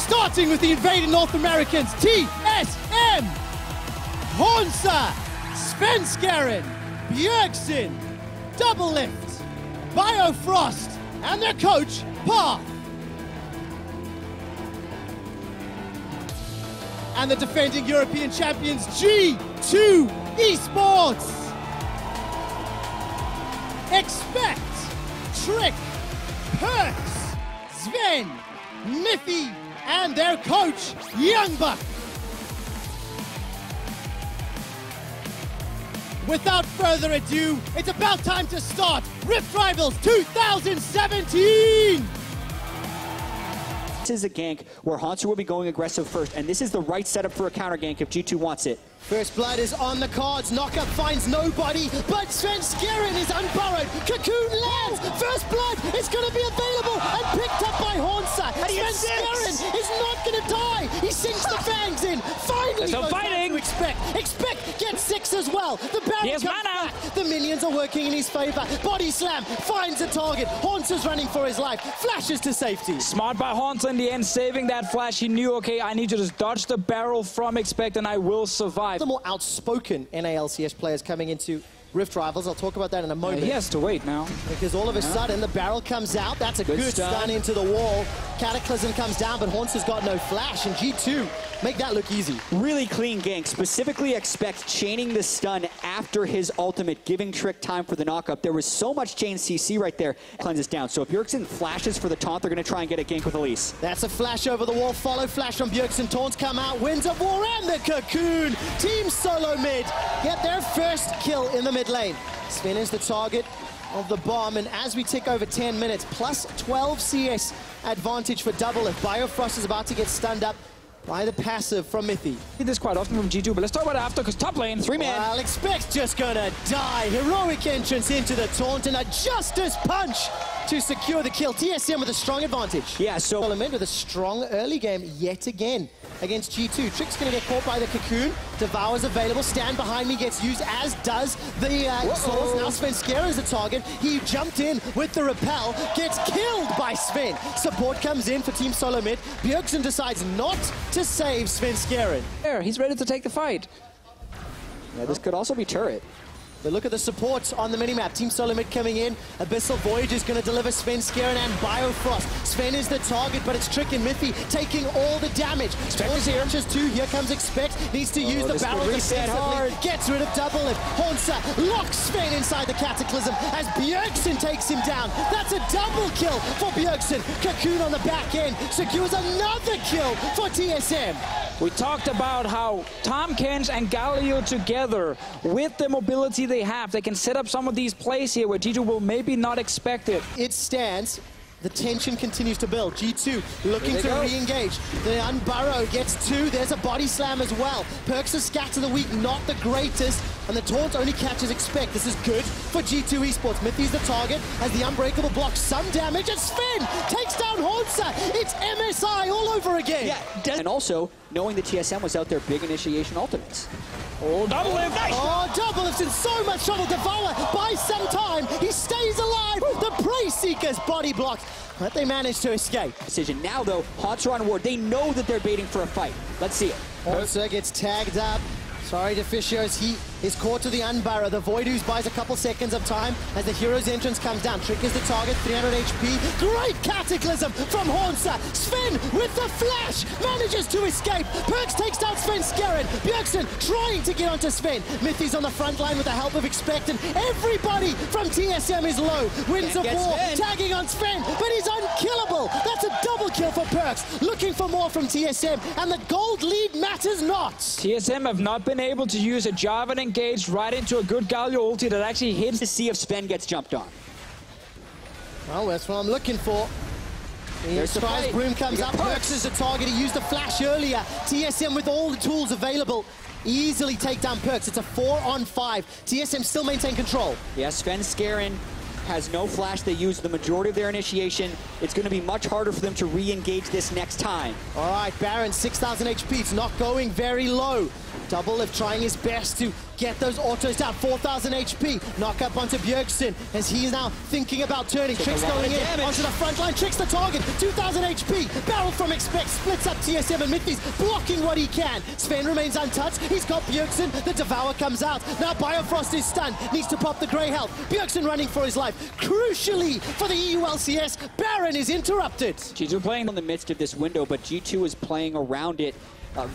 Starting with the invading North Americans, TSM, Honsa, Svenskeren, Bjergsen, Double Lift, Biofrost, and their coach, Path. And the defending European champions, G2 Esports. Expect Trick, Perks, Sven, Miffy, and their coach, Youngbuck. Without further ado, it's about time to start Rift Rivals 2017! This is a gank where Hanser will be going aggressive first, and this is the right setup for a counter gank if G2 wants it. First blood is on the cards. Knockup finds nobody, but Svenskeren is unburrowed. Cocoon lands. First blood is going to be available and picked up by Hansa. Svenskeren is not going to die. He sinks the fangs in. Finally, no fighting. To expect gets 6 as well. The barrel comes back. The minions are working in his favor. Body slam finds a target. Hansa's running for his life. Flashes to safety. Smart by Hansa in the end, saving that flash. He knew, okay, I need to just dodge the barrel from Expect and I will survive. The more outspoken NALCS players coming into Rift Rivals. I'll talk about that in a moment. He has to wait now. Because all of a sudden the barrel comes out. That's a good stun into the wall. Cataclysm comes down, but Hansa's got no flash, and G2 make that look easy. Really clean gank. Specifically Expect chaining the stun after his ultimate, giving Trick time for the knockup. There was so much chain CC right there. Cleanses down. So if Bjergsen flashes for the taunt, they're going to try and get a gank with Elise. That's a flash over the wall. Follow flash from Bjergsen. Taunts come out. Winds of War and the Cocoon. Team Solo Mid get their first kill in the mid lane. Sven is the target of the bomb, and as we tick over 10 minutes, plus 12 CS advantage for Double Lift. Biofrost is about to get stunned up by the passive from Miffy. See this quite often from G2, but let's talk about it after, because top lane, 3-man. Well, Expect's just gonna die. Heroic entrance into the taunt and a Justice Punch to secure the kill. TSM with a strong advantage. Yeah, so Element with a strong early game yet again against G2. Trick's gonna get caught by the Cocoon. Devour's available. Stand behind me gets used, as does the Source. Now Svenskeren is the target. He jumped in with the repel, gets killed by Sven. Support comes in for Team Solo Mid. Bjergsen decides not to save Svenskeren. There, he's ready to take the fight. yeah, this could also be turret. But look at the support on the minimap. Team Solo Mid coming in. Abyssal Voyage is going to deliver Svenskeren and Biofrost. Sven is the target, but it's Trick and Miffy taking all the damage. Expect is here. Here comes Expect. Needs to use the barrel defensively. Gets rid of Double Lift. Hansa locks Sven inside the Cataclysm as Bjergsen takes him down. That's a double kill for Bjergsen. Cocoon on the back end secures another kill for TSM. We talked about how Tahm Kench and Galio together, with the mobility they have, they can set up some of these plays here where G2 will maybe not expect it. It stands. The tension continues to build. G2 looking to re-engage. The Unburrow gets 2. There's a body slam as well. Perks of Scatter the Weak, not the greatest. And the taunt only catches Expect. This is good for G2 Esports. Miffy's the target as the Unbreakable blocks some damage. And Sven takes down Hansa. It's MSI all over again. Yeah, and also, knowing the TSM was out there, big initiation ultimates. Oh, Double Lift! Nice. Oh, Double Lift's in so much trouble. Devour buys some time. He stays alive. The Prey Seeker's body blocked, but they managed to escape. Decision. Now, though, Hansa on ward. They know that they're baiting for a fight. Let's see it. Hansa gets tagged up. Sorry to Fishers, he is caught to the Unburrow. The Void Ooze buys a couple seconds of time as the hero's entrance comes down. Trick is the target, 300 HP. Great Cataclysm from Hansa. Sven with the flash manages to escape. Perks takes down Svenskeren. Bjergsen trying to get onto Sven. Miffy's on the front line with the help of Expect, and everybody from TSM is low. Winds of War tagging on Sven, but he's unkillable. That's a double kill for Perks. Looking for more from TSM, and the gold lead matters not. TSM have not been able to use a Jarvan engaged right into a good Galio ulti that actually hits to see if Sven gets jumped on. Well, that's what I'm looking for. The Surprise Broom comes up. Perks is the target. He used the flash earlier. TSM with all the tools available. Easily take down Perks. It's a 4-on-5. TSM still maintain control. Yes, Svenskeren has no flash. They use the majority of their initiation. It's going to be much harder for them to re-engage this next time. All right, Baron, 6,000 HP. It's not going very low. Doublelift trying his best to get those autos down. 4,000 HP. Knock up onto Bjergsen as he's now thinking about turning. Tricks going in onto the front line. Tricks the target. 2,000 HP. Barrel from Expect splits up TSM and Mythies, blocking what he can. Sven remains untouched. He's got Bjergsen. The Devour comes out. Now Biofrost is stunned. Needs to pop the Grey Health. Bjergsen running for his life. Crucially for the EU LCS, Baron is interrupted. G2 playing in the midst of this window, but G2 is playing around it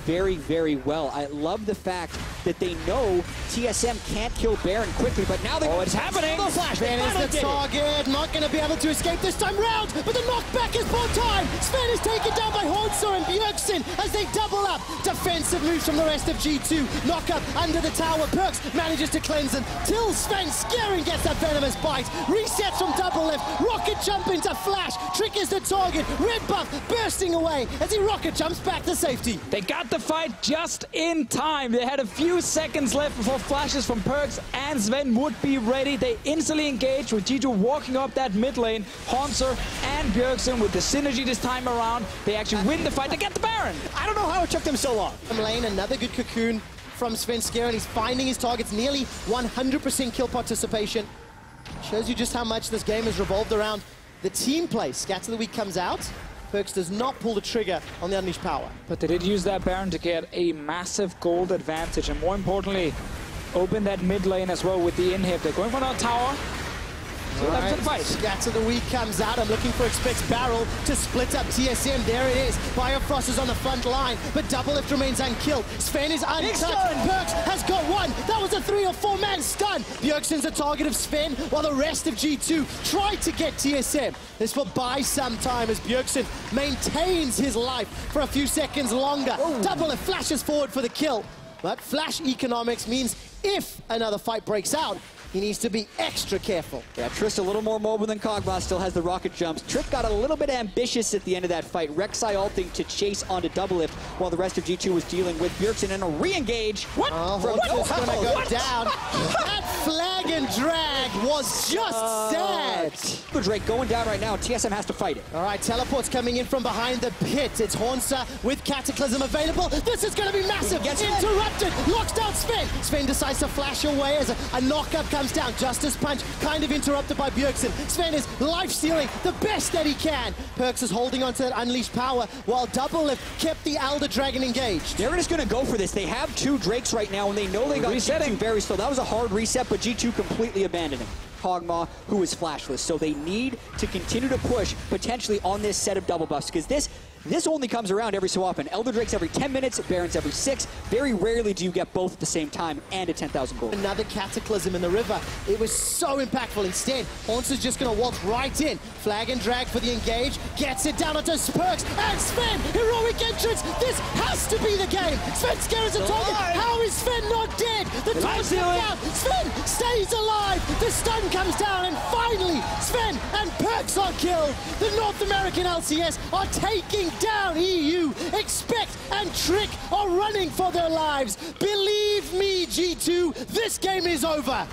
very, very well. I love the fact that they know TSM can't kill Baron quickly, but now they it's happening. The flash. Sven is the target. Not going to be able to escape this time round, but the knockback is bought time. Sven is taken down by Hornser and Bjergsen as they double up. Defensive moves from the rest of G2. Knock up under the tower. Perks manages to cleanse until Sven scaring gets that venomous bite. Resets from Doublelift. Rocket jump into flash. Trick is the target. Red buff bursting away as he rocket jumps back to safety. They got the fight just in time. They had a few seconds left before flashes from Perks and Sven would be ready. They instantly engaged with G2 walking up that mid lane. Hornser and Bjergsen with the synergy this time around. They actually win the fight to get the Baron. I don't know how it took them so long. Lane, another good cocoon from Sven Skjern. He's finding his targets, nearly 100% kill participation. Shows you just how much this game has revolved around the team play. Scat of the Week comes out. Perks does not pull the trigger on the Unleashed Power. But they did use that Baron to get a massive gold advantage, and more importantly, open that mid lane as well with the inhib. They're going for another tower. So that's the fight. Scat of the Week comes out. I'm looking for Expect's Barrel to split up TSM. There it is. Biofrost is on the front line, but Doublelift remains unkilled. Sven is untouched. Perks has got one. That was a 3 or 4 man stun. Bjergsen's a target of Sven, while the rest of G2 tried to get TSM. This will buy some time as Bjergsen maintains his life for a few seconds longer. Doublelift flashes forward for the kill, but flash economics means if another fight breaks out, he needs to be extra careful. Yeah, Trick's a little more mobile than Kog'Maw, still has the rocket jumps. Trick got a little bit ambitious at the end of that fight. Rek'Sai ulting to chase onto Doublelift while the rest of G2 was dealing with Bjergsen and a re-engage. What? Hornser's gonna go down. That flag and drag was just sad. Drake going down right now. TSM has to fight it. All right, teleport's coming in from behind the pit. It's Hornser with Cataclysm available. This is gonna be massive. Interrupted. Locks down Sven. Sven decides to flash away as a knockup comes down. Justice Punch kind of interrupted by Bjergsen. Sven is life-stealing the best that he can. Perks is holding onto that Unleashed Power while Doublelift kept the Elder Dragon engaged. They're just going to go for this. They have 2 Drakes right now, and they know they got G2 very slow. That was a hard reset, but G2 completely abandoning Kog'Maw, who is flashless. So they need to continue to push potentially on this set of double buffs, because this only comes around every so often. Elder Drake's every 10 minutes, Baron's every 6. Very rarely do you get both at the same time and a 10,000 gold. Another Cataclysm in the river. It was so impactful. Instead, Hornser's just going to waltz right in. Flag and drag for the engage. Gets it down onto Perks and Sven. Heroic entrance. This has to be the game. Sven scares the target. How is Sven not dead? The time's out. Sven stays alive. The stun comes down, and finally, Sven and Perks are killed. The North American LCS are taking down EU. Expect and Trick are running for their lives. Believe me, G2, this game is over.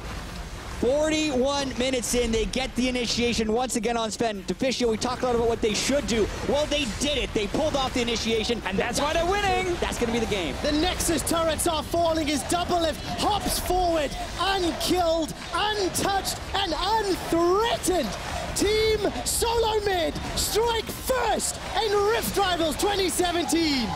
41 minutes in, they get the initiation once again on Sven. Deficio, we talked a lot about what they should do. Well, they did it. They pulled off the initiation. And that's why they're winning. That's going to be the game. The Nexus turrets are falling as Doublelift hops forward, unkilled, untouched, and unthreatened. Team Solo Mid strike first in Rift Rivals 2017.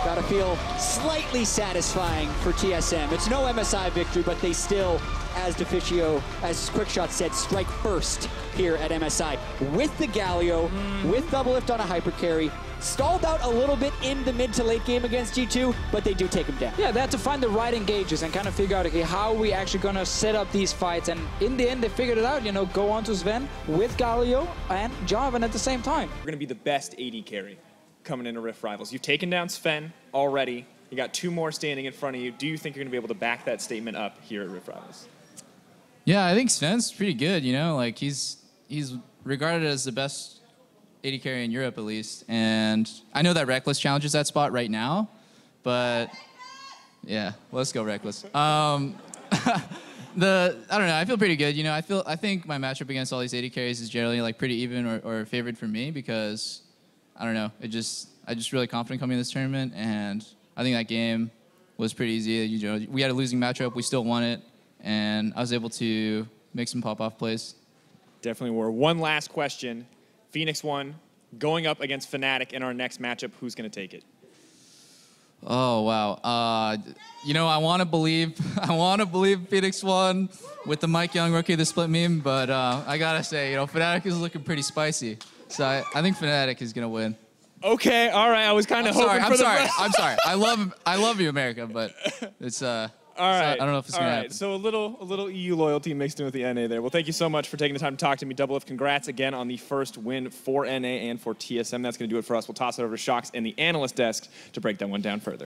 Gotta feel slightly satisfying for TSM. It's no MSI victory, but they still, as Deficio, as Quickshot said, strike first here at MSI. With the Galio, with Doublelift on a hyper carry, stalled out a little bit in the mid to late game against G2, but they do take him down. Yeah, they had to find the right engages and kind of figure out, okay, how are we actually going to set up these fights? And in the end, they figured it out, you know, go on to Sven with Galio and Jarvan at the same time. We're going to be the best AD carry coming into Rift Rivals. You've taken down Sven already. You got 2 more standing in front of you. Do you think you're going to be able to back that statement up here at Rift Rivals? Yeah, I think Sven's pretty good, you know, like he's regarded as the best AD carry in Europe at least. And I know that Reckless challenges that spot right now, but yeah, let's go Reckless. I don't know, I feel pretty good. You know, I think my matchup against all these AD carries is generally like pretty even or favored for me because I don't know, I just really confident coming in this tournament, and I think that game was pretty easy. You know, we had a losing matchup, we still won it, and I was able to make some pop-off plays. Definitely were. One last question. Phoenix 1 going up against Fnatic in our next matchup. Who's going to take it? Oh, wow. You know, I want to believe Phoenix 1 with the Mike Young rookie of the split meme, but I got to say, you know, Fnatic is looking pretty spicy. So I think Fnatic is going to win. Okay, all right. I was kind of hoping for I'm sorry. I love you, America, but it's all right. I don't know if it's going to happen. So a little EU loyalty mixed in with the NA there. Well, thank you so much for taking the time to talk to me. Double F, congrats again on the first win for NA and for TSM. That's going to do it for us. We'll toss it over to Shox and the analyst desk to break that one down further.